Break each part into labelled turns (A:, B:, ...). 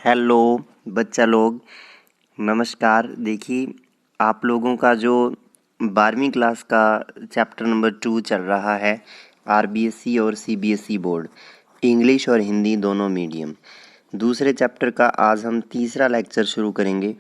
A: Hello बच्चा लोग, नमस्कार। देखिए, आप लोगों का जो 12वीं क्लास का चैप्टर नंबर 2 चल रहा है, आरबीएसई और सीबीएसई बोर्ड, इंग्लिश और हिंदी दोनों मीडियम। दूसरे चैप्टर का आज हम तीसरा लेक्चर शुरू करेंगे।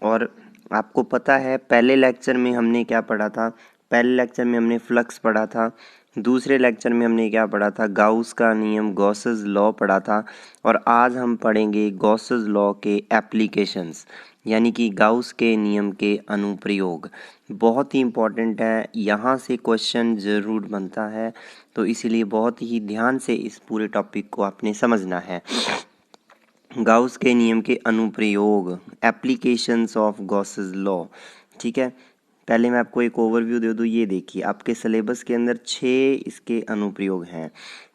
A: और आपको पता है पहले लेक्चर में हमने क्या पढ़ा था? पहले लेक्चर में हमने फ्लक्स पढ़ा था। दूसरे लेक्चर में हमने क्या पढ़ा था? गाउस का नियम, गॉसेस लॉ पढ़ा था। और आज हम पढ़ेंगे गॉसेस लॉ के एप्लीकेशंस, यानी कि गाउस के नियम के अनुप्रयोग। बहुत ही इम्पॉर्टेंट है, यहाँ से क्वेश्चन ज़रूर बनता है, तो इसीलिए बहुत ही ध्यान से इस पूरे टॉपिक को आपने समझना है। गाउस के नियम के अनुप्रयोग, एप्लीकेशंस ऑफ गॉसेस लॉ। ठीक है, पहले मैं आपको एक ओवरव्यू दे दूँ। ये देखिए, आपके सिलेबस के अंदर 6 इसके अनुप्रयोग हैं,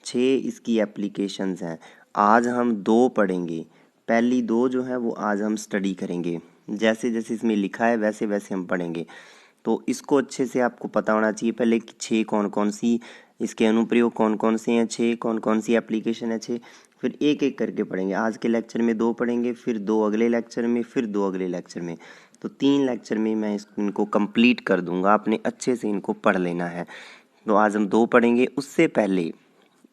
A: 6 इसकी एप्लीकेशंस हैं। आज हम 2 पढ़ेंगे। पहली 2 जो है वो आज हम स्टडी करेंगे, जैसे जैसे इसमें लिखा है वैसे वैसे हम पढ़ेंगे। तो इसको अच्छे से आपको पता होना चाहिए पहले कि 6 कौन कौन सी इसके अनुप्रयोग कौन कौन से हैं, 6 कौन कौन सी एप्लीकेशन है 6। फिर एक एक करके पढ़ेंगे। आज के लेक्चर में 2 पढ़ेंगे, फिर 2 अगले लेक्चर में, फिर 2 अगले लेक्चर में। तो 3 लेक्चर में मैं इनको कंप्लीट कर दूंगा। आपने अच्छे से इनको पढ़ लेना है। तो आज हम 2 पढ़ेंगे। उससे पहले,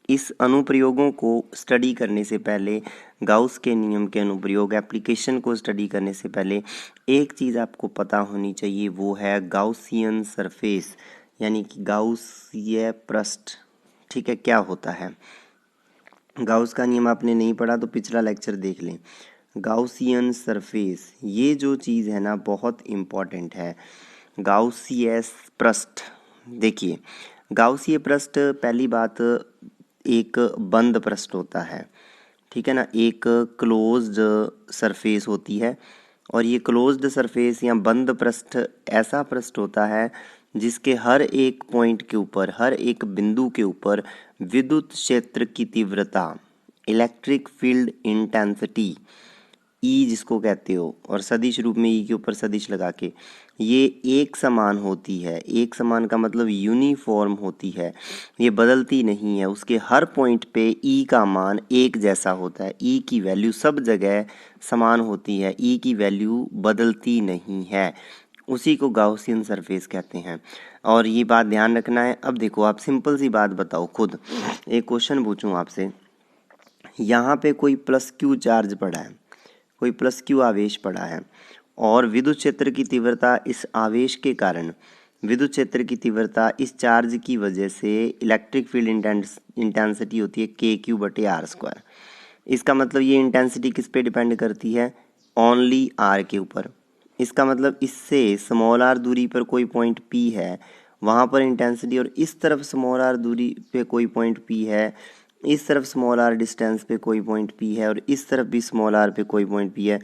A: इस अनुप्रयोगों को स्टडी करने से पहले, गाउस के नियम के अनुप्रयोग एप्लीकेशन को स्टडी करने से पहले एक चीज़ आपको पता होनी चाहिए, वो है गाउसियन सरफेस, यानी कि गाउसीय पृष्ठ। ठीक है, क्या होता है? गाउस का नियम आपने नहीं पढ़ा तो पिछला लेक्चर देख लें। गाउसियन सरफेस, ये जो चीज़ है ना, बहुत इम्पॉर्टेंट है। गाउसीय पृष्ठ, देखिए, गाउसीय पृष्ठ पहली बात एक बंद पृष्ठ होता है। ठीक है ना, एक क्लोज्ड सरफेस होती है। और ये क्लोज्ड सरफेस या बंद पृष्ठ ऐसा पृष्ठ होता है जिसके हर एक पॉइंट के ऊपर, हर एक बिंदु के ऊपर विद्युत क्षेत्र की तीव्रता, इलेक्ट्रिक फील्ड इंटेंसिटी, ई जिसको कहते हो, और सदिश रूप में ई के ऊपर सदिश लगा के, ये एक समान होती है। एक समान का मतलब यूनिफॉर्म होती है, ये बदलती नहीं है। उसके हर पॉइंट पे ई का मान एक जैसा होता है। ई की वैल्यू सब जगह समान होती है, ई की वैल्यू बदलती नहीं है। उसी को गाउसियन सरफेस कहते हैं। और ये बात ध्यान रखना है। अब देखो, आप सिंपल सी बात बताओ खुद। एक क्वेश्चन पूछूं आपसे, यहाँ पे कोई प्लस क्यू चार्ज पड़ा है, कोई प्लस क्यू आवेश पड़ा है, और विद्युत क्षेत्र की तीव्रता, इस आवेश के कारण विद्युत क्षेत्र की तीव्रता इस चार्ज की वजह से इलेक्ट्रिक फील्ड इंटेंसिटी होती है KQ/R²। इसका मतलब ये इंटेंसिटी किस पे डिपेंड करती है? ओनली R के ऊपर। इसका मतलब इससे स्मॉल r दूरी पर कोई पॉइंट P है, वहाँ पर इंटेंसिटी, और इस तरफ स्मॉल r दूरी पे कोई पॉइंट P है, इस तरफ स्मॉल r डिस्टेंस पे कोई पॉइंट P है, और इस तरफ भी स्मॉल r पे कोई पॉइंट P है।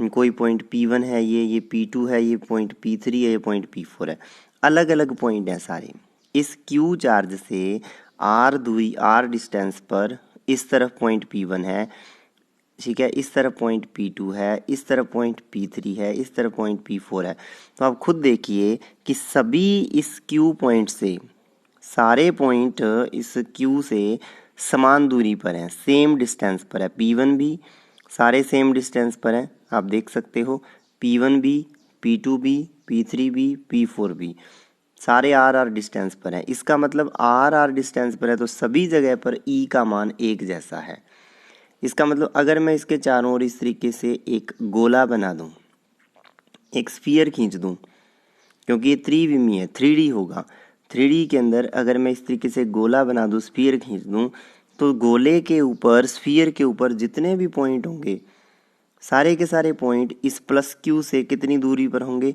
A: कोई पॉइंट P1 है, ये P2 है, ये पॉइंट P3 है, ये पॉइंट P4 है। अलग अलग पॉइंट हैं सारे। इस Q चार्ज से R दूरी, R डिस्टेंस पर इस तरफ पॉइंट P1 है, ठीक है, इस तरफ पॉइंट P2 है, इस तरफ पॉइंट P3 है, इस तरफ पॉइंट P4 है। तो आप खुद देखिए कि सभी इस Q पॉइंट से, सारे पॉइंट इस Q से समान दूरी पर हैं, सेम डिस्टेंस पर है। P1 भी सारे सेम डिस्टेंस पर हैं, आप देख सकते हो। P1 भी, P2 भी, P3 भी, P4 भी, सारे R डिस्टेंस पर हैं। इसका मतलब R डिस्टेंस पर है तो सभी जगह पर E का मान एक जैसा है। इसका मतलब अगर मैं इसके चारों ओर इस तरीके से एक गोला बना दूं, एक स्फीयर खींच दूं, क्योंकि ये त्रिविमीय है, 3D होगा। 3D के अंदर अगर मैं इस तरीके से गोला बना दूं, स्फीयर खींच दूं, तो गोले के ऊपर, स्फीयर के ऊपर जितने भी पॉइंट होंगे, सारे के सारे पॉइंट इस प्लस क्यू से कितनी दूरी पर होंगे?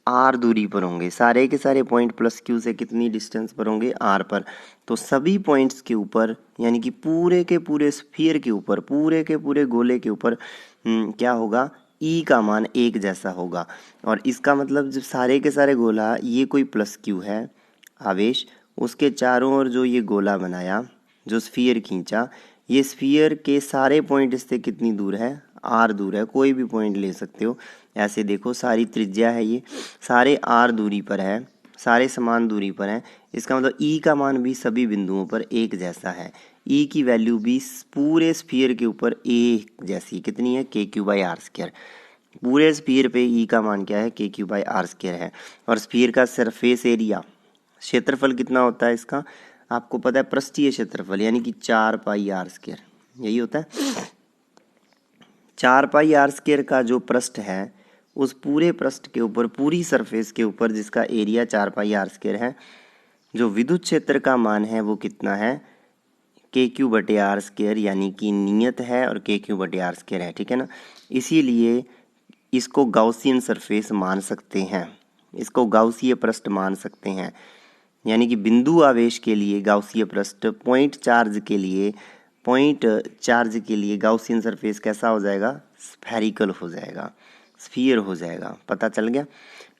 A: R दूरी पर होंगे। सारे के सारे पॉइंट प्लस क्यू से कितनी डिस्टेंस पर होंगे? R पर। तो सभी पॉइंट्स के ऊपर, यानी कि पूरे के पूरे स्फीयर के ऊपर, पूरे के पूरे गोले के ऊपर क्या होगा? E का मान एक जैसा होगा। और इसका मतलब जब सारे के सारे गोला, ये कोई प्लस क्यू है आवेश, उसके चारों ओर जो ये गोला बनाया, जो स्फीयर खींचा, ये स्फीयर के सारे पॉइंट इससे कितनी दूर है? R दूर है। कोई भी पॉइंट ले सकते हो। ऐसे देखो, सारी त्रिज्या है, ये सारे R दूरी पर है, सारे समान दूरी पर हैं। इसका मतलब ई का मान भी सभी बिंदुओं पर एक जैसा है। ई की वैल्यू भी पूरे स्फीयर के ऊपर एक जैसी कितनी है, KQ/r²। पूरे स्फीयर पे ई का मान क्या है, KQ/r² है। और स्फीयर का सरफेस एरिया, क्षेत्रफल कितना होता है इसका, आपको पता है, पृष्ठीय क्षेत्रफल यानी कि 4πr², यही होता है। 4πr² का जो पृष्ठ है, उस पूरे पृष्ठ के ऊपर, पूरी सरफेस के ऊपर जिसका एरिया 4πr² है, जो विद्युत क्षेत्र का मान है वो कितना है, KQ/r², यानी कि नियत है और KQ/r² है, ठीक है ना। इसीलिए इसको गाउसियन सरफेस मान सकते हैं, इसको गाउसीय पृष्ठ मान सकते हैं। यानी कि बिंदु आवेश के लिए गाउसीय पृष्ठ, पॉइंट चार्ज के लिए गाउसियन सरफेस कैसा हो जाएगा, स्फेरिकल हो जाएगा, स्फीयर हो जाएगा। पता चल गया।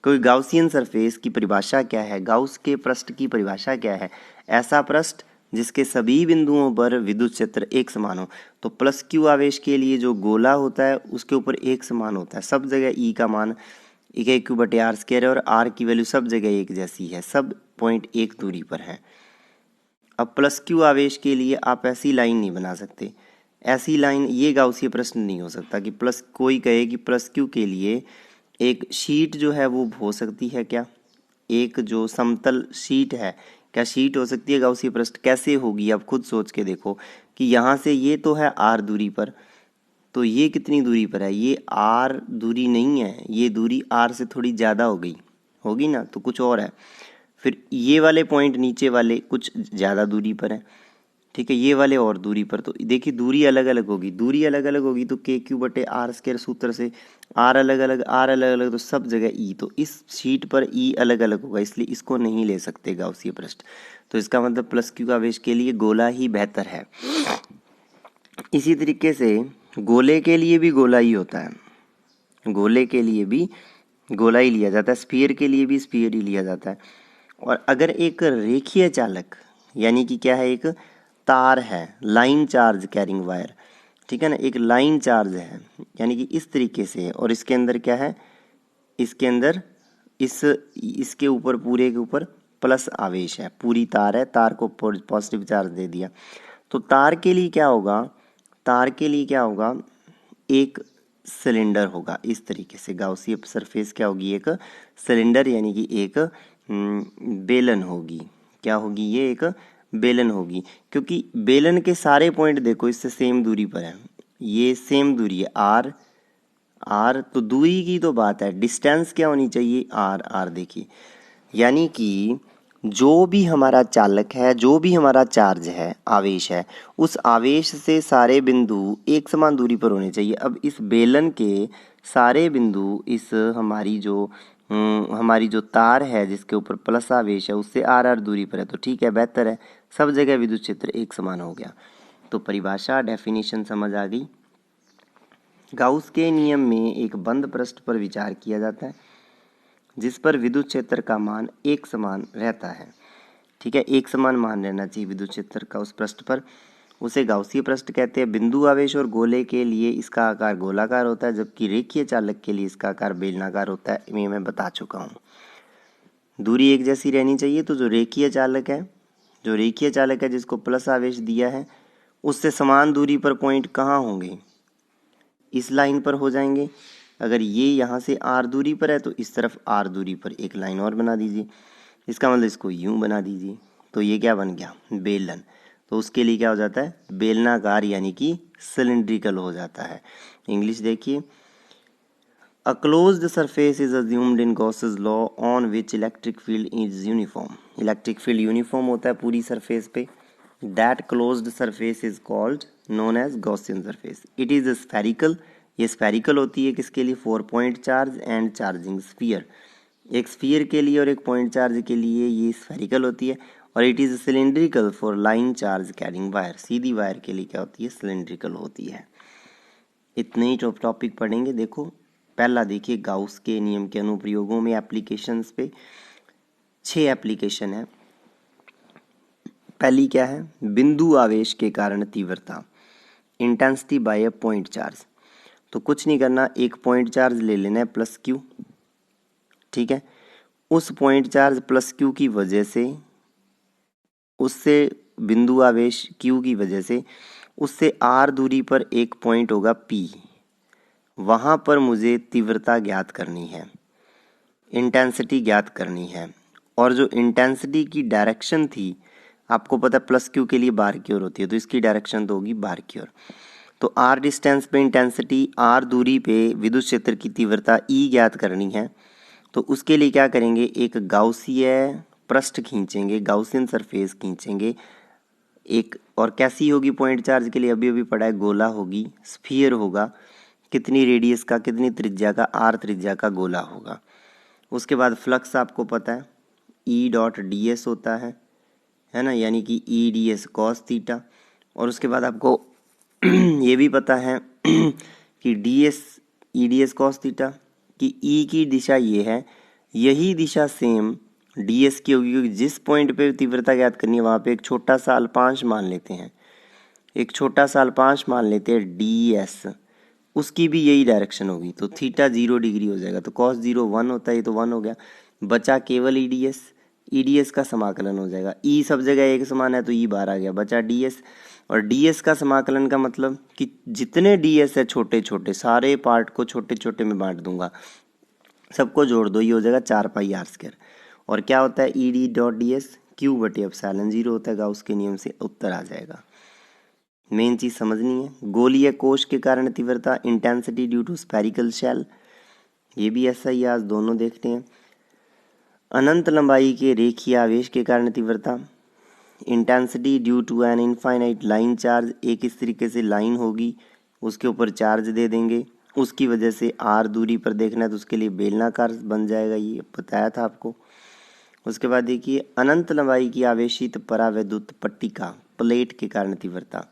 A: कोई गाउसियन सरफेस की परिभाषा क्या है, गाउस के पृष्ठ की परिभाषा क्या है, ऐसा पृष्ठ जिसके सभी बिंदुओं पर विद्युत क्षेत्र एक समान हो। तो प्लस क्यू आवेश के लिए जो गोला होता है उसके ऊपर एक समान होता है, सब जगह ई का मान KQ/r² है और आर की वैल्यू सब जगह एक जैसी है, सब पॉइंट एक दूरी पर है। अब प्लस क्यू आवेश के लिए आप ऐसी लाइन नहीं बना सकते, ऐसी लाइन, ये गाउसीय प्रश्न नहीं हो सकता कि प्लस, कोई कहे कि प्लस क्यू के लिए एक शीट जो है वो हो सकती है क्या, एक जो समतल शीट है, क्या शीट हो सकती है गाउसीय पृष्ठ, कैसे होगी, आप खुद सोच के देखो कि यहाँ से ये तो है r दूरी पर, तो ये कितनी दूरी पर है, ये r दूरी नहीं है, ये दूरी r से थोड़ी ज़्यादा हो गई होगी ना, तो कुछ और है। फिर ये वाले पॉइंट नीचे वाले कुछ ज़्यादा दूरी पर है, ठीक है, ये वाले और दूरी पर। तो देखिए दूरी अलग अलग होगी, दूरी अलग अलग होगी तो KQ/r² सूत्र से r अलग अलग, तो सब जगह ई, तो इस शीट पर ई अलग अलग होगा, इसलिए इसको नहीं ले सकते गाउसीय पृष्ठ। तो इसका मतलब प्लस क्यू आवेश के लिए गोला ही बेहतर है। इसी तरीके से गोले के लिए भी गोला ही होता है, गोले के लिए भी गोला ही लिया जाता है, स्फीयर के लिए भी स्फीयर ही लिया जाता है। और अगर एक रेखीय चालक, यानी कि क्या है, एक तार है, लाइन चार्ज कैरिंग वायर, ठीक है ना, एक लाइन चार्ज है, यानी कि इस तरीके से, और इसके अंदर क्या है, इसके अंदर इसके ऊपर, पूरे के ऊपर प्लस आवेश है, पूरी तार है, तार को पॉजिटिव चार्ज दे दिया। तो तार के लिए क्या होगा, तार के लिए क्या होगा, एक सिलेंडर होगा इस तरीके से, गाउसीय सरफेस क्या होगी, एक सिलेंडर, यानी कि एक बेलन होगी। क्या होगी, ये एक बेलन होगी, क्योंकि बेलन के सारे पॉइंट देखो इससे सेम दूरी पर है, ये सेम दूरी है आर, तो दूरी की तो बात है, डिस्टेंस क्या होनी चाहिए, आर देखिए, यानी कि जो भी हमारा चालक है, जो भी हमारा चार्ज है, आवेश है, उस आवेश से सारे बिंदु एक समान दूरी पर होने चाहिए। अब इस बेलन के सारे बिंदु इस हमारी जो तार है जिसके ऊपर प्लस आवेश है उससे आर दूरी पर है, तो ठीक है, बेहतर है, सब जगह विद्युत क्षेत्र एक समान हो गया। तो परिभाषा, डेफिनेशन समझ आ गई। गाउस के नियम में एक बंद पृष्ठ पर विचार किया जाता है जिस पर विद्युत क्षेत्र का मान एक समान रहता है, ठीक है, एक समान मान रहना चाहिए विद्युत क्षेत्र का उस पृष्ठ पर, उसे गाउसीय पृष्ठ कहते हैं। बिंदु आवेश और गोले के लिए इसका आकार गोलाकार होता है, जबकि रेखीय चालक के लिए इसका आकार बेलनाकार होता है, ये मैं बता चुका हूँ। दूरी एक जैसी रहनी चाहिए, तो जो रेखीय चालक है जिसको प्लस आवेश दिया है, उससे समान दूरी पर पॉइंट कहाँ होंगे, इस लाइन पर हो जाएंगे। अगर ये यहाँ से r दूरी पर है तो इस तरफ r दूरी पर एक लाइन और बना दीजिए, इसका मतलब इसको यूं बना दीजिए, तो ये क्या बन गया, बेलन। तो उसके लिए क्या हो जाता है, बेलनाकार, यानी कि सिलिंड्रिकल हो जाता है। इंग्लिश देखिए, a closed surface is assumed in Gauss's law on which electric field is uniform. Electric field uniform होता है पूरी सरफेस पे। That closed surface is called known as Gaussian surface. It is spherical, ये spherical होती है किसके लिए, 4 point charge and charging sphere. एक स्फीयर के लिए और एक पॉइंट चार्ज के लिए ये स्फेरिकल होती है। और it is cylindrical for line charge carrying wire. Sidhi wire के लिए क्या होती है, सिलेंड्रिकल होती है। इतने ही टॉपिक पढ़ेंगे। देखो पहला देखिए, गाउस के नियम के अनुप्रयोगों में एप्लीकेशंस पे 6 एप्लीकेशन है। पहली क्या है, बिंदु आवेश के कारण तीव्रता, intensity bye a point charge. तो कुछ नहीं करना, एक पॉइंट चार्ज ले लेना है प्लस क्यू, ठीक है, उस पॉइंट चार्ज प्लस क्यू की वजह से, उससे बिंदु आवेश क्यू की वजह से, उससे आर दूरी पर एक पॉइंट होगा पी, वहाँ पर मुझे तीव्रता ज्ञात करनी है, इंटेंसिटी ज्ञात करनी है। और जो इंटेंसिटी की डायरेक्शन थी, आपको पता है प्लस क्यू के लिए बाहर की ओर होती है, तो इसकी डायरेक्शन तो होगी बाहर की ओर। तो आर डिस्टेंस पे इंटेंसिटी, आर दूरी पे विद्युत क्षेत्र की तीव्रता ई ज्ञात करनी है। तो उसके लिए क्या करेंगे, एक गाउसीय पृष्ठ खींचेंगे, गाउसियन सरफेस खींचेंगे एक। और कैसी होगी पॉइंट चार्ज के लिए, अभी अभी पढ़ा है, गोला होगी, स्फीयर होगा, कितनी रेडियस का, कितनी त्रिज्या का, आर त्रिज्या का गोला होगा। उसके बाद फ्लक्स आपको पता है ई डॉट डी एस होता है ना, यानी कि ई डी एस कॉस थीटा। और उसके बाद आपको ये भी पता है कि D S E D S cos theta कि ई की दिशा ये है, यही दिशा सेम डी एस की होगी, क्योंकि जिस पॉइंट पे तीव्रता ज्ञात करनी है वहाँ पे एक छोटा सा अल्पांश मान लेते हैं, एक छोटा सा अल्पांश मान लेते हैं डी एस, उसकी भी यही डायरेक्शन होगी। तो थीटा 0 डिग्री हो जाएगा, तो कॉस 0 1 होता है, ये तो 1 हो गया, बचा केवल ई डी एस का समाकलन हो जाएगा। ई सब जगह एक समान है तो ई बाहर आ गया, बचा डी एस। और डी एस का समाकलन का मतलब कि जितने डी एस है छोटे छोटे, सारे पार्ट को छोटे छोटे में बांट दूंगा, सबको जोड़ दो, ये हो जाएगा 4 पाई आर स्क्वायर। और क्या होता है E D dot D S, Q बटे एप्सिलॉन 0 होता है, गाउस के नियम से उत्तर आ जाएगा। मेन चीज़ समझनी है। गोलीय कोश के कारण तीव्रता, intensity due to spherical shell, ये भी ऐसा ही, आज दोनों देखते हैं। अनंत लंबाई के रेखीय आवेश के कारण तीव्रता, intensity due to an infinite line charge, एक इस तरीके से लाइन होगी, उसके ऊपर चार्ज दे देंगे, उसकी वजह से आर दूरी पर देखना है तो उसके लिए बेलनाकार बन जाएगा, ये बताया था आपको। उसके बाद देखिए अनंत लंबाई की आवेशित परावैद्युत पट्टिका प्लेट के कारण तीव्रता,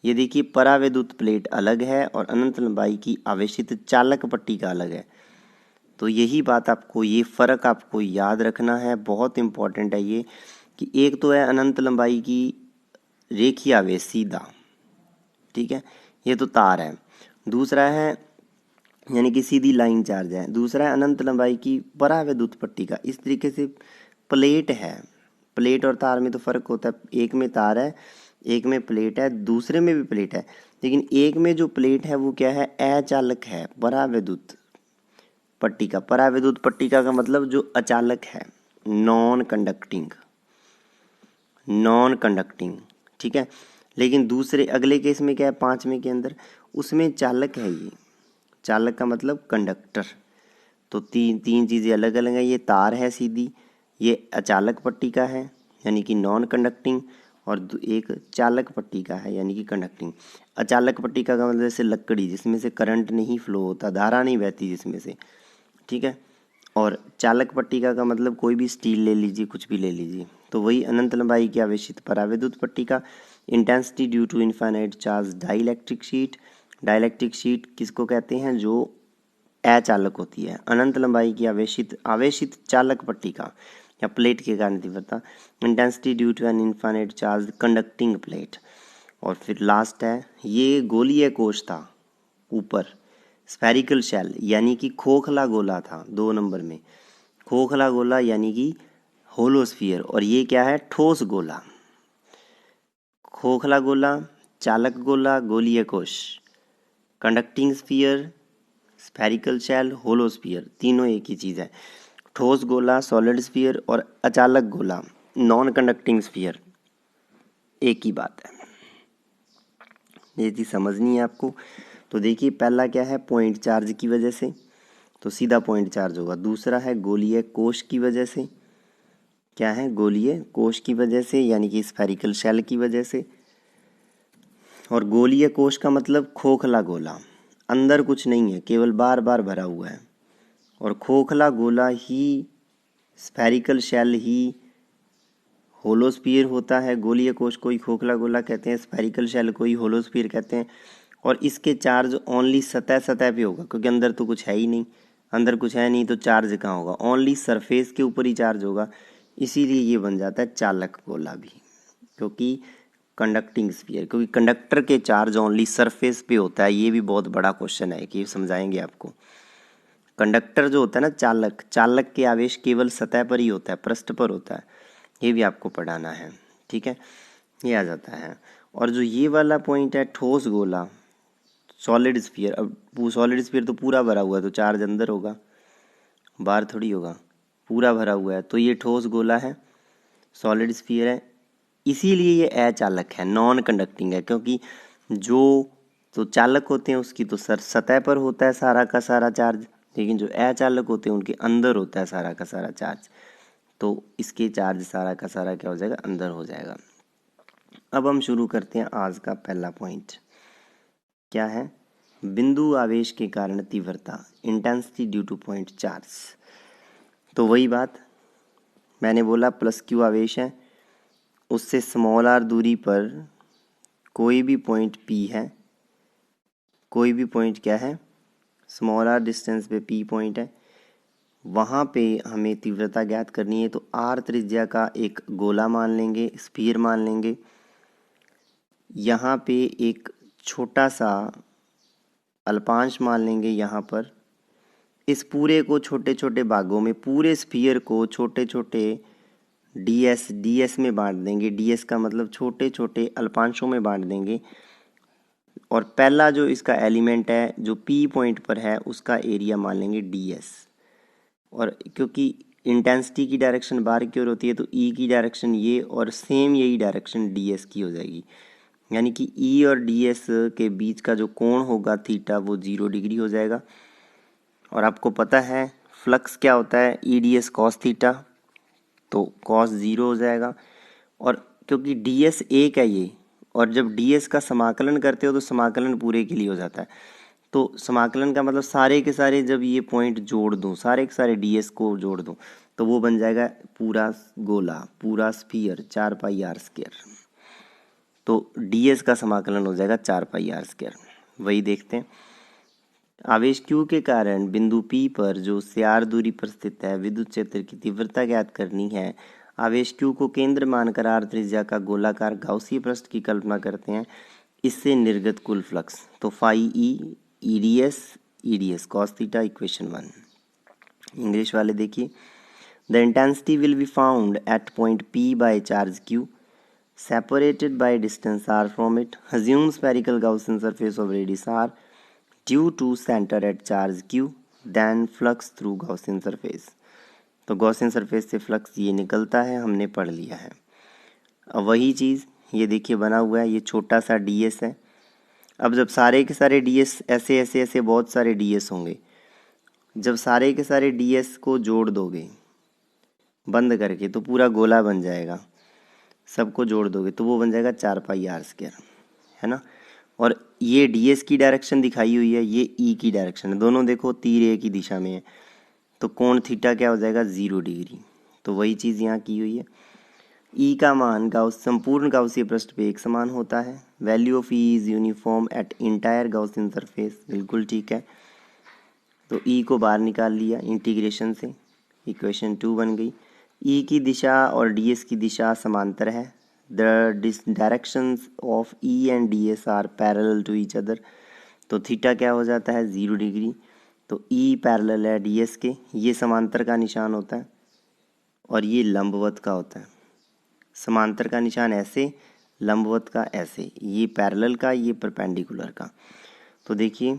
A: ये देखिए परावैद्युत प्लेट अलग है और अनंत लंबाई की आवेशित चालक पट्टिका अलग है। तो यही बात आपको, ये फ़र्क आपको याद रखना है, बहुत इंपॉर्टेंट है ये, कि एक तो है अनंत लंबाई की रेखीय आवेश सीधा, ठीक है, ये तो तार है। दूसरा है यानी कि सीधी लाइन चार्ज है। दूसरा है अनंत लंबाई की परावैद्युत पट्टिका, इस तरीके से प्लेट है। प्लेट और तार में तो फ़र्क होता है, एक में तार है, एक में प्लेट है, दूसरे में भी प्लेट है, लेकिन एक में जो प्लेट है वो क्या है, अचालक है, परावैद्युत पट्टिका। परावैद्युत पट्टिका का मतलब जो अचालक है, नॉन कंडक्टिंग, नॉन कंडक्टिंग, ठीक है। लेकिन दूसरे अगले केस में क्या है, 5वें के अंदर, उसमें चालक है, ये चालक का मतलब कंडक्टर। तो तीन चीज़ें अलग अलग हैं, ये तार है सीधी, ये अचालक पट्टिका है यानी कि नॉन कंडक्टिंग, और एक चालक पट्टिका है यानी कि कंडक्टिंग। अचालक पट्टिका का मतलब जैसे लकड़ी जिसमें से करंट नहीं फ्लो होता, धारा नहीं बहती जिसमें से, ठीक है। और चालक पट्टिका का मतलब कोई भी स्टील ले लीजिए, कुछ भी ले लीजिए। तो वही अनंत लंबाई की आवेशित परावैद्युत पट्टिका, intensity due to infinite charge dielectric sheet. Dielectric sheet किसको कहते हैं, जो अचालक होती है। अनंत लंबाई की आवेशित चालक पट्टिका या प्लेट के कारण तीव्रता, intensity due to an infinite charge conducting plate. और फिर लास्ट है, ये गोलीय कोश था ऊपर, स्फेरिकल शेल यानी कि खोखला गोला था 2 नंबर में, खोखला गोला यानी कि होलोस्फीयर। और ये क्या है, ठोस गोला। खोखला गोला, चालक गोला, गोलीय कोश, कंडक्टिंग स्फीयर, स्फेरिकल शेल, होलोस्फीयर, तीनों एक ही चीज़ है। ठोस गोला सॉलिड स्फीयर और अचालक गोला नॉन कंडक्टिंग स्फीयर, एक ही बात है। ये चीज़ समझनी है आपको। तो देखिए पहला क्या है, पॉइंट चार्ज की वजह से, तो सीधा पॉइंट चार्ज होगा। दूसरा है गोलीय कोश की वजह से, क्या है, गोलीय कोश की वजह से यानी कि स्फेरिकल शेल की वजह से। और गोलीय कोश का मतलब खोखला गोला, अंदर कुछ नहीं है, केवल बार बार भरा हुआ है। और खोखला गोला ही, स्फेरिकल शेल ही होलोस्फीयर होता है। गोलीय कोश को ही खोखला गोला कहते हैं, स्फेरिकल शेल को ही होलोस्फीयर कहते हैं। और इसके चार्ज ओनली सतह पे होगा, क्योंकि अंदर तो कुछ है ही नहीं, अंदर कुछ है नहीं तो चार्ज कहाँ होगा, ओनली सरफेस के ऊपर ही चार्ज होगा। इसीलिए ये बन जाता है चालक गोला भी, क्योंकि कंडक्टिंग स्फीयर, क्योंकि कंडक्टर के चार्ज ओनली सरफेस पे होता है। ये भी बहुत बड़ा क्वेश्चन है कि समझाएंगे आपको, कंडक्टर जो होता है ना, चालक, चालक के आवेश केवल सतह पर ही होता है, पृष्ठ पर होता है। ये भी आपको पढ़ाना है, ठीक है, ये आ जाता है। और जो ये वाला पॉइंट है, ठोस गोला, सॉलिड स्फीयर, अब वो सॉलिड स्फीयर तो पूरा भरा हुआ है तो चार्ज अंदर होगा, बाहर थोड़ी होगा, पूरा भरा हुआ है, तो ये ठोस गोला है, सॉलिड स्फीयर है, इसीलिए ये अचालक है, नॉन कंडक्टिंग है, क्योंकि जो तो चालक होते हैं उसकी तो सतह पर होता है सारा का सारा चार्ज, लेकिन जो अचालक होते हैं उनके अंदर होता है सारा का सारा चार्ज, तो इसके चार्ज सारा का सारा क्या हो जाएगा, अंदर हो जाएगा। अब हम शुरू करते हैं आज का पहला पॉइंट, क्या है, बिंदु आवेश के कारण तीव्रता, intensity due two point charge. तो वही बात मैंने बोला, प्लस क्यू आवेश है, उससे स्मॉल आर दूरी पर कोई भी पॉइंट पी है, कोई भी पॉइंट क्या है, स्मॉल आर डिस्टेंस पे पी पॉइंट है, वहाँ पे हमें तीव्रता ज्ञात करनी है। तो आर त्रिज्या का एक गोला मान लेंगे, स्फीयर मान लेंगे, यहाँ पे एक छोटा सा अल्पांश मान लेंगे यहाँ पर, इस पूरे को छोटे छोटे भागों में, पूरे स्फीयर को छोटे छोटे डीएस में बांट देंगे, डीएस का मतलब छोटे छोटे अल्पांशों में बांट देंगे, और पहला जो इसका एलिमेंट है जो पी पॉइंट पर है उसका एरिया मान लेंगे डीएस। और क्योंकि इंटेंसिटी की डायरेक्शन बाहर की ओर होती है तो ई की डायरेक्शन ये, और सेम यही डायरेक्शन डीएस की हो जाएगी, यानी कि ई और डीएस के बीच का जो कोण होगा थीटा वो 0 डिग्री हो जाएगा। और आपको पता है फ्लक्स क्या होता है, ई डी एस कॉस थीटा, तो कॉस 0 हो जाएगा। और क्योंकि डी एस एक है ये, और जब डी एस का समाकलन करते हो तो समाकलन पूरे के लिए हो जाता है, तो समाकलन का मतलब सारे के सारे जब ये पॉइंट जोड़ दूँ, सारे के सारे डी एस को जोड़ दूँ, तो वो बन जाएगा पूरा गोला, पूरा स्फीयर 4 पाई आर स्क्वायर। तो डी एस का समाकलन हो जाएगा 4 पाई आर स्क्वायर। वही देखते हैं, आवेश Q के कारण बिंदु P पर जो से r दूरी पर स्थित है विद्युत क्षेत्र की तीव्रता ज्ञात करनी है। आवेश Q को केंद्र मानकर r त्रिज्या का गोलाकार गाउसीय पृष्ठ की कल्पना करते हैं, इससे निर्गत कुल फ्लक्स, तो phi E D S cos theta, equation 1। English वाले देखिए, the intensity will be found at point P by charge Q separated by distance r from it. Assume spherical Gaussian surface of radius r due to center at charge q, then flux through Gaussian surface। तो Gaussian surface से flux ये निकलता है, हमने पढ़ लिया है। अब वही चीज़ ये देखिए बना हुआ है, ये छोटा सा ds है। अब जब सारे के सारे ds ऐसे ऐसे ऐसे बहुत सारे ds होंगे, जब सारे के सारे ds को जोड़ दोगे बंद करके तो पूरा गोला बन जाएगा, सबको जोड़ दोगे तो वो बन जाएगा 4 पाई आर स्क्वायर, है ना। और ये डीएस की डायरेक्शन दिखाई हुई है, ये ई की डायरेक्शन है, दोनों देखो तीर एक ही दिशा में है, तो कोण थीटा क्या हो जाएगा 0 डिग्री। तो वही चीज़ यहाँ की हुई है। ई का मान संपूर्ण गाउसीय पृष्ठ पे एक समान होता है। Value of E is uniform eight entire Gaussian surface, बिल्कुल ठीक है। तो ई को बाहर निकाल लिया इंटीग्रेशन से, इक्वेशन 2 बन गई। ई की दिशा और डी एस की दिशा समांतर है, the directions of E and D S are parallel to each other, तो थीटा क्या हो जाता है 0 डिग्री। तो ई पैरेलल है डी एस के, ये समांतर का निशान होता है और ये लंबवत का होता है। समांतर का निशान ऐसे, लंबवत का ऐसे, ये पैरेलल का, ये परपेंडिकुलर का। तो देखिए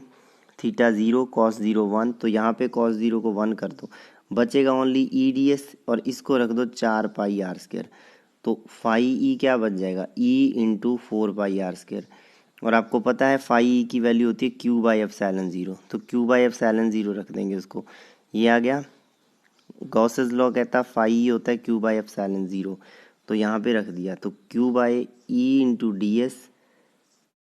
A: थीटा 0 कॉस 0 1, तो यहाँ पे कॉस 0 को 1 कर दो, बचेगा ओनली ई डी एस, और इसको रख दो 4 पाई आर स्क्वायर, तो फाई ई क्या बन जाएगा E into 4 pi r square. और आपको पता है फाई ई की वैल्यू होती है क्यू बाई एप्सिलॉन 0, तो क्यू बाई एप्सिलॉन 0 रख देंगे उसको, ये आ गया। गॉसेस लॉ कहता है फाई ई होता है क्यू बाई एप्सिलॉन 0, तो यहाँ पे रख दिया, तो q by E into D S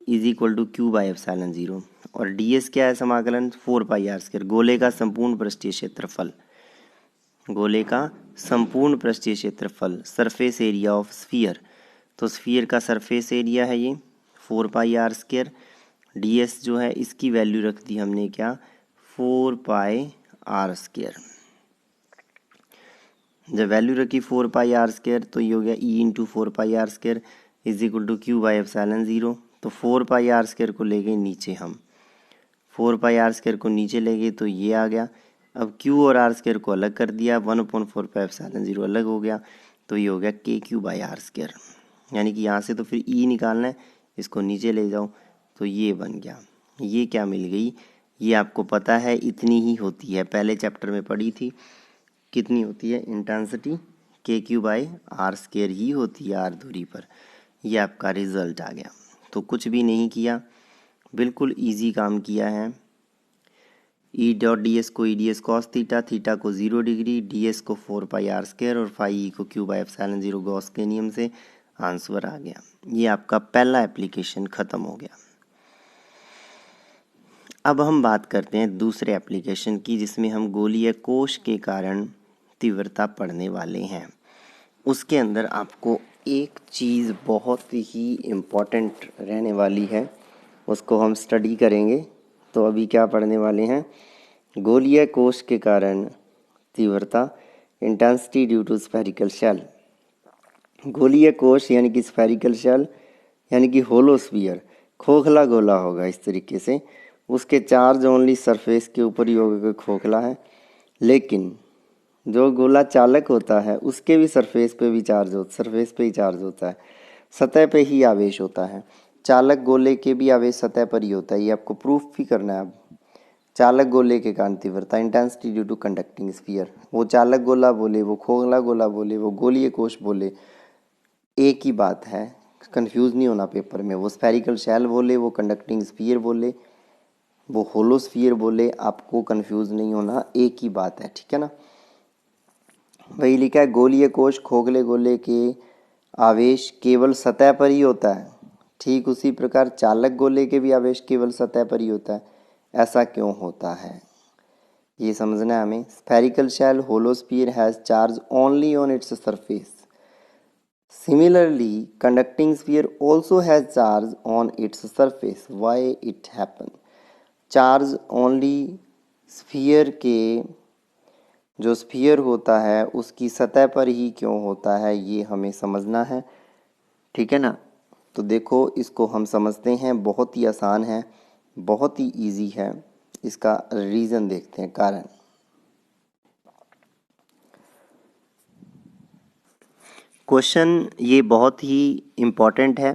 A: is equal to q by epsilon 0, और डी एस क्या है समाकलन 4 पाई आर स्क्वायर, गोले का संपूर्ण पृष्ठीय क्षेत्रफल, गोले का संपूर्ण पृष्ठीय क्षेत्रफल, सरफेस एरिया ऑफ स्फीयर, तो स्फीयर का सरफेस एरिया है ये 4 pi r square. D S जो है इसकी वैल्यू रख दी हमने क्या 4 पाई आर स्क्वायर। जब वैल्यू रखी 4 पाई आर स्क्वायर तो ये हो गया E into 4 pi r square is equal to q by epsilon 0। तो 4 पाई आर स्क्वायर को ले गए नीचे हम, 4 पाई आर स्क्वायर को नीचे ले गए तो ये आ गया, अब Q और R स्क्वायर को अलग कर दिया, 1/4πε0 अलग हो गया, तो ये हो गया KQ/R स्क्वायर। यानी कि यहाँ से तो फिर E निकालना है, इसको नीचे ले जाओ तो ये बन गया। ये क्या मिल गई, ये आपको पता है इतनी ही होती है, पहले चैप्टर में पढ़ी थी। कितनी होती है इंटेंसिटी, KQ/R स्क्वायर ही होती है R दूरी पर। ये आपका रिजल्ट आ गया। तो कुछ भी नहीं किया, बिल्कुल इजी काम किया है। E.ds को EDS cos थीटा, थीटा को 0 डिग्री, DS को 4πR स्क्वायर और फाई को Q/ε0 गॉस के नियम से आंसर आ गया। ये आपका पहला एप्लीकेशन खत्म हो गया। अब हम बात करते हैं दूसरे एप्लीकेशन की, जिसमें हम गोलीय कोश के कारण तीव्रता पढ़ने वाले हैं। उसके अंदर आपको एक चीज़ बहुत ही इम्पोर्टेंट रहने वाली है, उसको हम स्टडी करेंगे। तो अभी क्या पढ़ने वाले हैं, गोलीय कोश के कारण तीव्रता, intensity due to spherical shell. गोलीय कोश यानी कि स्फेरिकल शेल यानी कि होलो स्फीयर, खोखला गोला होगा इस तरीके से। उसके चार्ज ओनली सरफेस के ऊपर ही होगा, खोखला है। लेकिन जो गोला चालक होता है उसके भी सरफेस पे ही चार्ज होता है, सतह पे ही आवेश होता है। चालक गोले के भी आवेश सतह पर ही होता है, ये आपको प्रूफ भी करना है। अब चालक गोले के कारण तीव्रता, intensity due to conducting sphere. वो चालक गोला बोले, वो खोखला गोला बोले, वो गोलीय कोश बोले, एक ही बात है, कंफ्यूज नहीं होना पेपर में। वो स्फेरिकल शेल बोले, वो कंडक्टिंग स्फीयर बोले, वो होलो स्फीयर बोले, आपको कंफ्यूज नहीं होना, एक ही बात है, ठीक है ना। वही लिखा है, गोलीय कोश खोखले गोले के आवेश केवल सतह पर ही होता है। ठीक उसी प्रकार चालक गोले के भी आवेश केवल सतह पर ही होता है। ऐसा क्यों होता है ये समझना है हमें। Spherical shell hollow sphere has charge only on its surface. Similarly conducting sphere also has charge on its surface. Why it happen? Charge only sphere के, जो स्फीयर होता है उसकी सतह पर ही क्यों होता है, ये हमें समझना है, ठीक है ना। तो देखो इसको हम समझते हैं, बहुत ही आसान है, बहुत ही इजी है। इसका रीज़न देखते हैं, कारण। क्वेश्चन ये बहुत ही इम्पोर्टेंट है।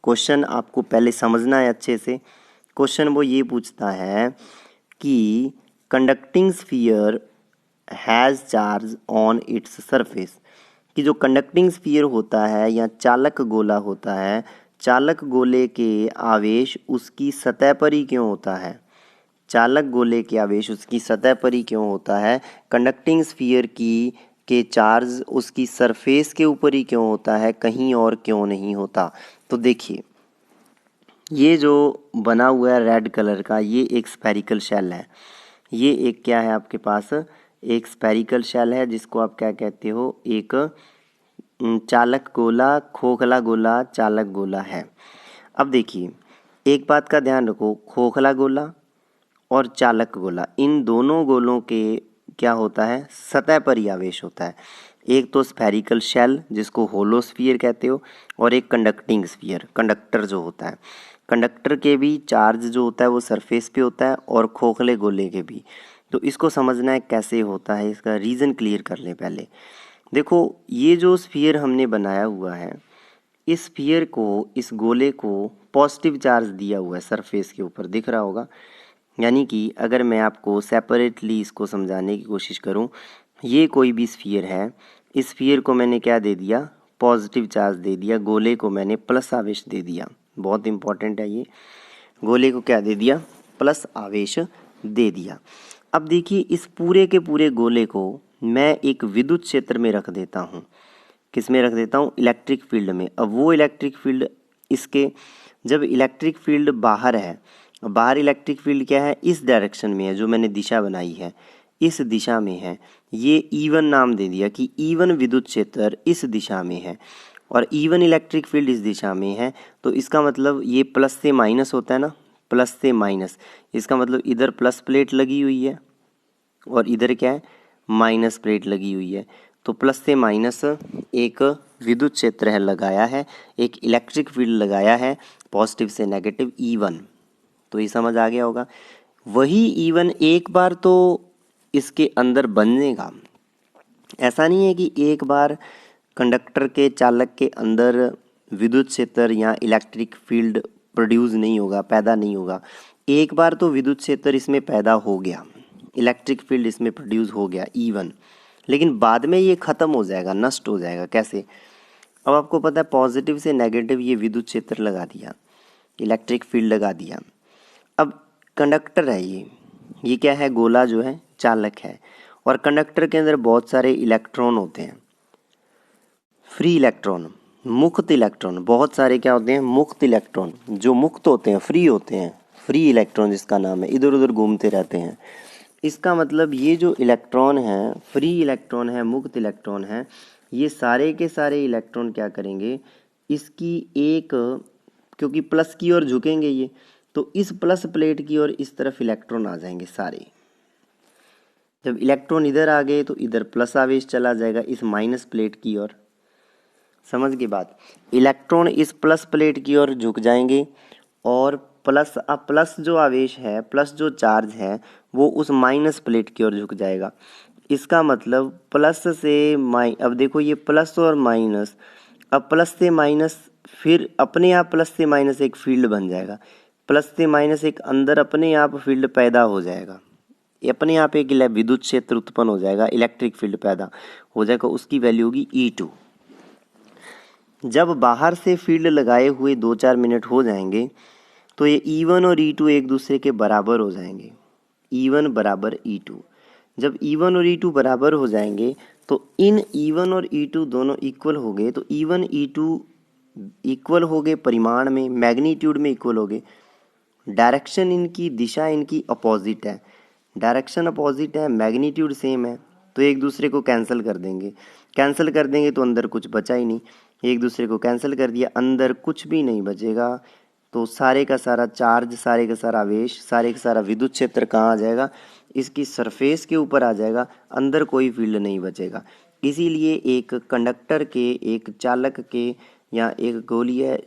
A: क्वेश्चन आपको पहले समझना है अच्छे से। क्वेश्चन वो ये पूछता है कि conducting sphere has charge on its surface, कि जो कंडक्टिंग स्फीयर होता है या चालक गोला होता है, चालक गोले के आवेश उसकी सतह पर ही क्यों होता है। चालक गोले के आवेश उसकी सतह पर ही क्यों होता है, कंडक्टिंग स्फीयर की के चार्ज उसकी सरफेस के ऊपर ही क्यों होता है, कहीं और क्यों नहीं होता। तो देखिए ये जो बना हुआ है रेड कलर का, ये एक स्फेरिकल शेल है। ये एक क्या है आपके पास, एक स्फेरिकल शेल है, जिसको आप क्या कहते हो, एक चालक गोला, खोखला गोला, चालक गोला है। अब देखिए एक बात का ध्यान रखो, खोखला गोला और चालक गोला, इन दोनों गोलों के क्या होता है, सतह पर ही आवेश होता है। एक तो स्फेरिकल शेल जिसको होलो स्फीयर कहते हो, और एक कंडक्टिंग स्फीयर, कंडक्टर जो होता है। कंडक्टर के भी चार्ज जो होता है वो सरफेस पे होता है, और खोखले गोले के भी। तो इसको समझना है कैसे होता है, इसका रीज़न क्लियर कर लें पहले। देखो ये जो स्फीयर हमने बनाया हुआ है, इस स्फीयर को, इस गोले को पॉजिटिव चार्ज दिया हुआ है सरफेस के ऊपर, दिख रहा होगा। यानी कि अगर मैं आपको सेपरेटली इसको समझाने की कोशिश करूं, ये कोई भी स्फीयर है, इस स्फीयर को मैंने क्या दे दिया, पॉजिटिव चार्ज दे दिया, गोले को मैंने प्लस आवेश दे दिया। बहुत इंपॉर्टेंट है ये, गोले को क्या दे दिया, प्लस आवेश दे दिया। अब देखिए इस पूरे के पूरे गोले को मैं एक विद्युत क्षेत्र में रख देता हूँ। किस में रख देता हूँ, इलेक्ट्रिक फील्ड में। अब वो इलेक्ट्रिक फील्ड इसके, जब इलेक्ट्रिक फील्ड बाहर है, बाहर इलेक्ट्रिक फील्ड क्या है, इस डायरेक्शन में है, जो मैंने दिशा बनाई है इस दिशा में है। ये E1 नाम दे दिया कि E1 विद्युत क्षेत्र इस दिशा में है, और E1 इलेक्ट्रिक फील्ड इस दिशा में है। तो इसका मतलब ये प्लस से माइनस होता है ना, प्लस से माइनस, इसका मतलब इधर प्लस प्लेट लगी हुई है और इधर क्या है, माइनस प्लेट लगी हुई है। तो प्लस से माइनस एक विद्युत क्षेत्र है लगाया है, एक इलेक्ट्रिक फील्ड लगाया है, पॉजिटिव से नेगेटिव E1। तो ये समझ आ गया होगा। वही E1 एक बार तो इसके अंदर बनेगा। ऐसा नहीं है कि एक बार कंडक्टर के चालक के अंदर विद्युत क्षेत्र या इलेक्ट्रिक फील्ड प्रोड्यूस नहीं होगा, पैदा नहीं होगा। एक बार तो विद्युत क्षेत्र इसमें पैदा हो गया, इलेक्ट्रिक फील्ड इसमें प्रोड्यूस हो गया E1, लेकिन बाद में ये ख़त्म हो जाएगा, नष्ट हो जाएगा। कैसे? अब आपको पता है पॉजिटिव से नेगेटिव ये विद्युत क्षेत्र लगा दिया, इलेक्ट्रिक फील्ड लगा दिया। अब कंडक्टर है ये क्या है? गोला जो है चालक है, और कंडक्टर के अंदर बहुत सारे इलेक्ट्रॉन होते हैं, फ्री इलेक्ट्रॉन, मुक्त इलेक्ट्रॉन। बहुत सारे क्या होते हैं? मुक्त इलेक्ट्रॉन, जो मुक्त होते हैं, फ्री होते हैं, फ्री इलेक्ट्रॉन जिसका नाम है, इधर उधर घूमते रहते हैं। इसका मतलब ये जो इलेक्ट्रॉन है, फ्री इलेक्ट्रॉन है, मुक्त इलेक्ट्रॉन है, ये सारे के सारे इलेक्ट्रॉन क्या करेंगे? इसकी एक, क्योंकि प्लस की ओर झुकेंगे ये, तो इस प्लस प्लेट की ओर इस तरफ इलेक्ट्रॉन आ जाएंगे सारे। जब इलेक्ट्रॉन इधर आ गए तो इधर प्लस आवेश चला जाएगा इस माइनस प्लेट की ओर। समझ गई बात? इलेक्ट्रॉन इस प्लस प्लेट की ओर झुक जाएंगे, और प्लस जो आवेश है, प्लस जो चार्ज है, वो उस माइनस प्लेट की ओर झुक जाएगा। इसका मतलब प्लस से अब देखो ये प्लस और माइनस, अब प्लस से माइनस, फिर अपने आप प्लस से माइनस एक फील्ड बन जाएगा, प्लस से माइनस एक अंदर अपने आप फील्ड पैदा हो जाएगा, अपने आप एक विद्युत क्षेत्र उत्पन्न हो जाएगा, इलेक्ट्रिक फील्ड पैदा हो जाएगा, उसकी वैल्यू होगी E2। जब बाहर से फील्ड लगाए हुए 2-4 मिनट हो जाएंगे तो ये E1 और E2 एक दूसरे के बराबर हो जाएंगे, E1 बराबर E2। जब E1 और E2 बराबर हो जाएंगे तो इन E1 और E2 दोनों इक्वल हो गए, तो E1 E2 इक्वल हो गए परिमाण में, मैग्नीट्यूड में इक्वल हो गए। डायरेक्शन इनकी, दिशा इनकी अपोजिट है, डायरेक्शन अपोजिट है, मैग्नीट्यूड सेम है, तो एक दूसरे को कैंसिल कर देंगे। कैंसिल कर देंगे तो अंदर कुछ बचा ही नहीं, एक दूसरे को कैंसिल कर दिया, अंदर कुछ भी नहीं बचेगा। तो सारे का सारा चार्ज, सारे का सारा आवेश, सारे का सारा विद्युत क्षेत्र कहाँ आ जाएगा? इसकी सरफेस के ऊपर आ जाएगा, अंदर कोई फील्ड नहीं बचेगा। इसीलिए एक कंडक्टर के, एक चालक के या एक गोलीय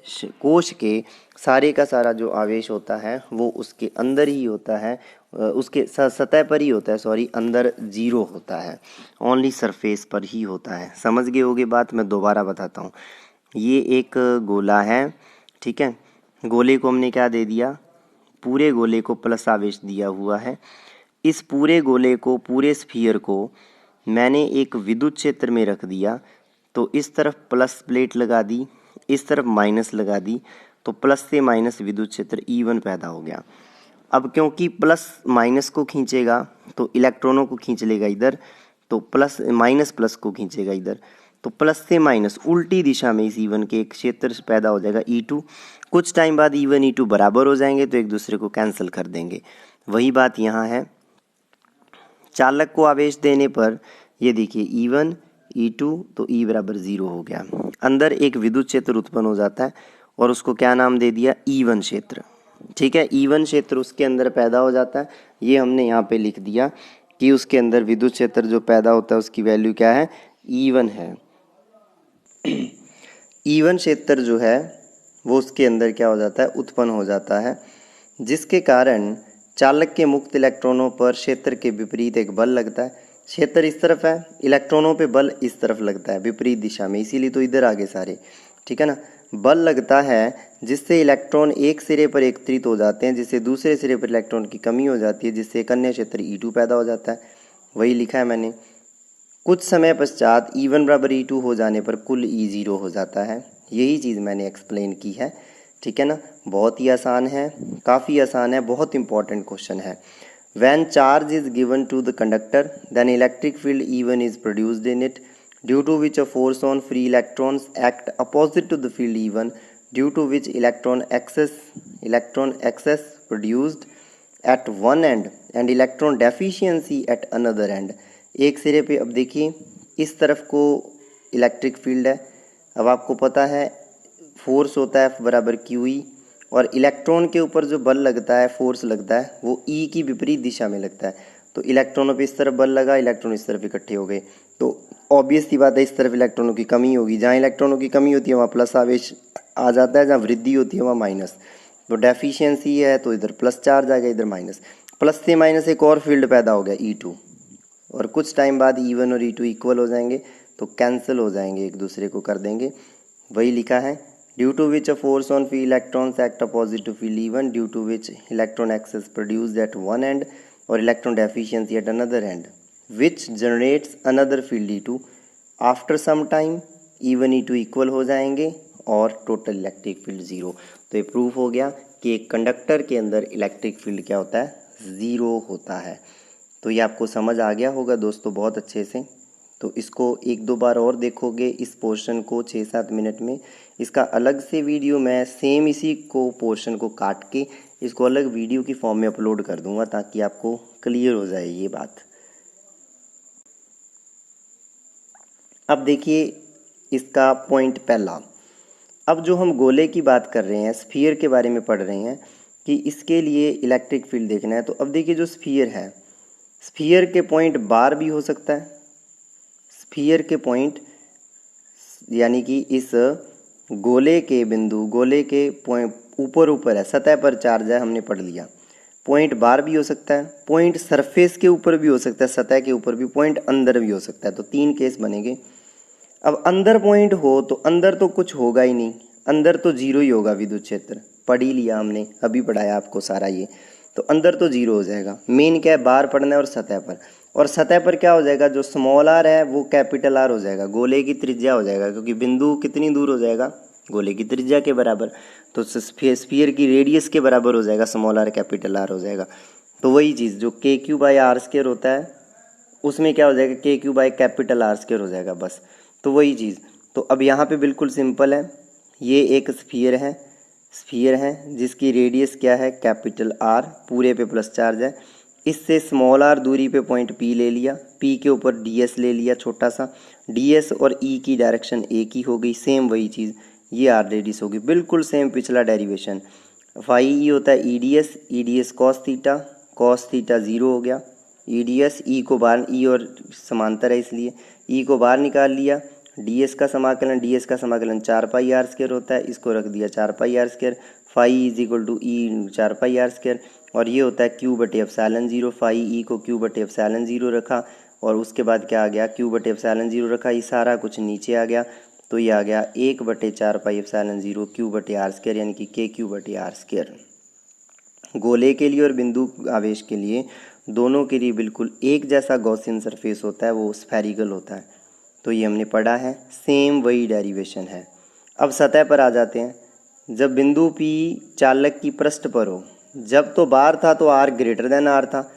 A: कोश के सारे का सारा जो आवेश होता है वो उसके अंदर ही होता है, उसके सतह पर ही होता है, सॉरी, अंदर जीरो होता है, ओनली सरफेस पर ही होता है। समझ गए होगे बात? मैं दोबारा बताता हूँ। ये एक गोला है, ठीक है, गोले को हमने क्या दे दिया? पूरे गोले को प्लस आवेश दिया हुआ है। इस पूरे गोले को, पूरे स्फीयर को मैंने एक विद्युत क्षेत्र में रख दिया, तो इस तरफ प्लस प्लेट लगा दी, इस तरफ माइनस लगा दी, तो प्लस से माइनस विद्युत क्षेत्र E1 पैदा हो गया। अब क्योंकि प्लस माइनस को खींचेगा तो इलेक्ट्रॉनों को खींच लेगा इधर, तो प्लस माइनस प्लस को खींचेगा इधर, तो प्लस से माइनस उल्टी दिशा में इस E1 के एक क्षेत्र पैदा हो जाएगा E2। कुछ टाइम बाद E1 E2 बराबर हो जाएंगे तो एक दूसरे को कैंसिल कर देंगे। वही बात यहाँ है। चालक को आवेश देने पर ये देखिए E1 E2, तो E बराबर 0 हो गया, अंदर एक विद्युत क्षेत्र उत्पन्न हो जाता है, और उसको क्या नाम दे दिया? E1 क्षेत्र। ठीक है, E1 क्षेत्र उसके अंदर पैदा हो जाता है। ये हमने यहाँ पे लिख दिया कि उसके अंदर विद्युत क्षेत्र जो पैदा होता है उसकी वैल्यू क्या है? E1 है। E1 क्षेत्र जो है वो उसके अंदर क्या हो जाता है? उत्पन्न हो जाता है, जिसके कारण चालक के मुक्त इलेक्ट्रॉनों पर क्षेत्र के विपरीत एक बल लगता है। क्षेत्र इस तरफ है, इलेक्ट्रॉनों पे बल इस तरफ लगता है, विपरीत दिशा में, इसीलिए तो इधर आगे सारे, ठीक है ना। बल लगता है जिससे इलेक्ट्रॉन एक सिरे पर एकत्रित हो जाते हैं, जिससे दूसरे सिरे पर इलेक्ट्रॉन की कमी हो जाती है, जिससे एक अन्य क्षेत्र E2 पैदा हो जाता है। वही लिखा है मैंने। कुछ समय पश्चात E1 बराबर E2 हो जाने पर कुल E0 हो जाता है। यही चीज़ मैंने एक्सप्लेन की है, ठीक है ना। बहुत ही आसान है, काफ़ी आसान है, बहुत इंपॉर्टेंट क्वेश्चन है। When charge is given to the conductor, then electric field E1 is produced in it, due to which a force on free electrons act opposite to the field E1, due to which electron excess produced at one end and electron deficiency at another end। एक सिरे पे अब देखिए इस तरफ को electric field है। अब आपको पता है फोर्स होता है F बराबर QE, और इलेक्ट्रॉन के ऊपर जो बल लगता है, फोर्स लगता है, वो E की विपरीत दिशा में लगता है। तो इलेक्ट्रॉनों पे इस तरफ बल लगा, इलेक्ट्रॉन इस तरफ इकट्ठे हो गए, तो ऑब्वियस सी बात है इस तरफ इलेक्ट्रॉनों की कमी होगी। जहाँ इलेक्ट्रॉनों की कमी होती है वहाँ प्लस आवेश आ जाता है, जहाँ वृद्धि होती है वहाँ माइनस। तो डेफिशिएंसी है तो इधर प्लस चार्ज आ गया, इधर माइनस, प्लस से माइनस एक और फील्ड पैदा हो गया E2। और कुछ टाइम बाद E1 और E2 इक्वल हो जाएंगे तो कैंसिल हो जाएंगे, एक दूसरे को कर देंगे। वही लिखा है, due to which a force on free electrons act opposite to field E1, due to which electron excess produced at one end और electron deficiency at another end, which generates another field E2। After some time E1 E2 equal हो जाएंगे और total electric field zero. तो ये proof हो गया कि एक कंडक्टर के अंदर इलेक्ट्रिक फील्ड क्या होता है, ज़ीरो होता है। तो ये आपको समझ आ गया होगा दोस्तों बहुत अच्छे से। तो इसको एक दो बार और देखोगे इस पोर्शन को 6-7 मिनट में। इसका अलग से वीडियो मैं सेम इसी को पोर्शन को काट के इसको अलग वीडियो की फॉर्म में अपलोड कर दूंगा ताकि आपको क्लियर हो जाए ये बात। अब देखिए इसका पॉइंट पहला, अब जो हम गोले की बात कर रहे हैं, स्फीयर के बारे में पढ़ रहे हैं कि इसके लिए इलेक्ट्रिक फील्ड देखना है। तो अब देखिए जो स्फीयर है, स्फीयर के पॉइंट बार भी हो सकता है। स्फीयर के पॉइंट यानी कि इस गोले के बिंदु, गोले के पॉइंट ऊपर है, सतह पर चार्ज है, हमने पढ़ लिया। पॉइंट बार भी हो सकता है, पॉइंट सरफेस के ऊपर भी हो सकता है, सतह के ऊपर भी, पॉइंट अंदर भी हो सकता है। तो 3 केस बनेंगे। अब अंदर पॉइंट हो तो अंदर तो कुछ होगा ही नहीं, अंदर तो जीरो ही होगा विद्युत क्षेत्र, पढ़ ही लिया हमने, अभी पढ़ाया आपको सारा ये। तो अंदर तो जीरो हो जाएगा। मेन क्या है, बाहर पढ़ना है और सतह पर। और सतह पर क्या हो जाएगा, जो स्मॉल आर है वो कैपिटल आर हो जाएगा, गोले की त्रिज्या हो जाएगा, क्योंकि बिंदु कितनी दूर हो जाएगा, गोले की त्रिज्या के बराबर। तो स्फीयर की रेडियस के बराबर हो जाएगा, स्मॉल आर कैपिटल आर हो जाएगा। तो वही चीज़ जो KQ/R² होता है उसमें क्या हो जाएगा, KQ/R² हो जाएगा बस। तो वही चीज़। तो अब यहाँ पे बिल्कुल सिंपल है, ये एक स्फीयर है जिसकी रेडियस क्या है, कैपिटल R, पूरे पे प्लस चार्ज है। इससे स्मॉल r दूरी पे पॉइंट P ले लिया, P के ऊपर ds ले लिया छोटा सा, ds और E की डायरेक्शन एक ही हो गई, सेम वही चीज़, ये r रेडियस होगी, बिल्कुल सेम पिछला डेरिवेशन। फाई E होता है EDS cos थीटा 0 हो गया, EDS E को बाहर, E और समांतर है इसलिए E को बाहर निकाल लिया। ds का समाकलन 4πr² होता है, इसको रख दिया 4πr², फाई E 4πr²। और ये होता है Q/ε0, फाई E को Q/ε0 रखा और उसके बाद क्या आ गया, Q/ε0 रखा, ये सारा कुछ नीचे आ गया। तो ये आ गया 1/4πε0 Q/r², यानी कि KQ/r²। गोले के लिए और बिंदु आवेश के लिए दोनों के लिए बिल्कुल एक जैसा गॉसियन सरफेस होता है, वो स्फेरिकल होता है। तो ये हमने पढ़ा है, सेम वही डेरिवेशन है। अब सतह पर आ जाते हैं। जब बिंदु P चालक की पृष्ठ पर हो, जब तो बार था तो R ग्रेटर देन R था,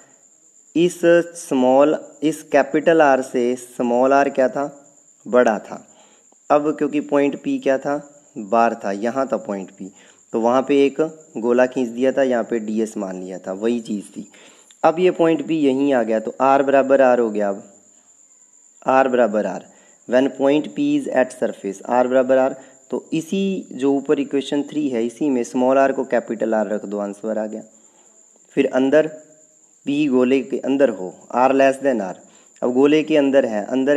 A: इस कैपिटल R से स्मॉल r क्या था, बड़ा था। अब क्योंकि पॉइंट P क्या था, बार था, यहाँ था पॉइंट P, तो वहाँ पे एक गोला खींच दिया था, यहाँ पे ds मान लिया था, वही चीज़ थी। अब ये पॉइंट P यहीं आ गया तो R बराबर R हो गया। अब R बराबर R, when point P is at surface, R बराबर R। तो इसी जो ऊपर इक्वेशन 3 है, इसी में स्मॉल r को कैपिटल R रख दो, आंसर आ गया। फिर अंदर P गोले के अंदर हो, R लेस देन R। अब गोले के अंदर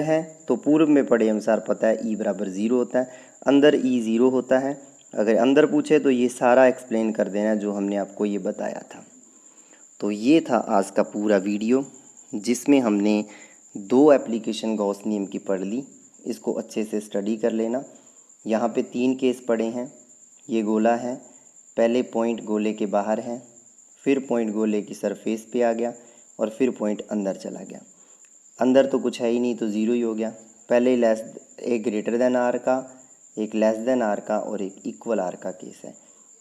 A: है तो पूर्व में पढ़े अनुसार पता है E बराबर 0 होता है, अंदर E 0 होता है। अगर अंदर पूछे तो ये सारा एक्सप्लेन कर देना जो हमने आपको ये बताया था। तो ये था आज का पूरा वीडियो, जिसमें हमने 2 एप्लीकेशन गॉस नियम की पढ़ ली। इसको अच्छे से स्टडी कर लेना। यहाँ पे 3 केस पढ़े हैं। ये गोला है, पहले पॉइंट गोले के बाहर है, फिर पॉइंट गोले की सरफेस पे आ गया और फिर पॉइंट अंदर चला गया। अंदर तो कुछ है ही नहीं तो 0 ही हो गया। पहले एक ग्रेटर देन R का, एक लेस देन R का और एक इक्वल R का केस है।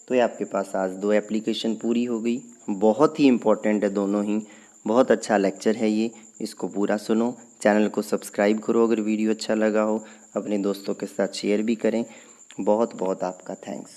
A: तो ये आपके पास आज 2 एप्लीकेशन पूरी हो गई। बहुत ही इम्पोर्टेंट है दोनों ही, बहुत अच्छा लेक्चर है ये, इसको पूरा सुनो। चैनल को सब्सक्राइब करो, अगर वीडियो अच्छा लगा हो अपने दोस्तों के साथ शेयर भी करें। बहुत बहुत आपका थैंक्स।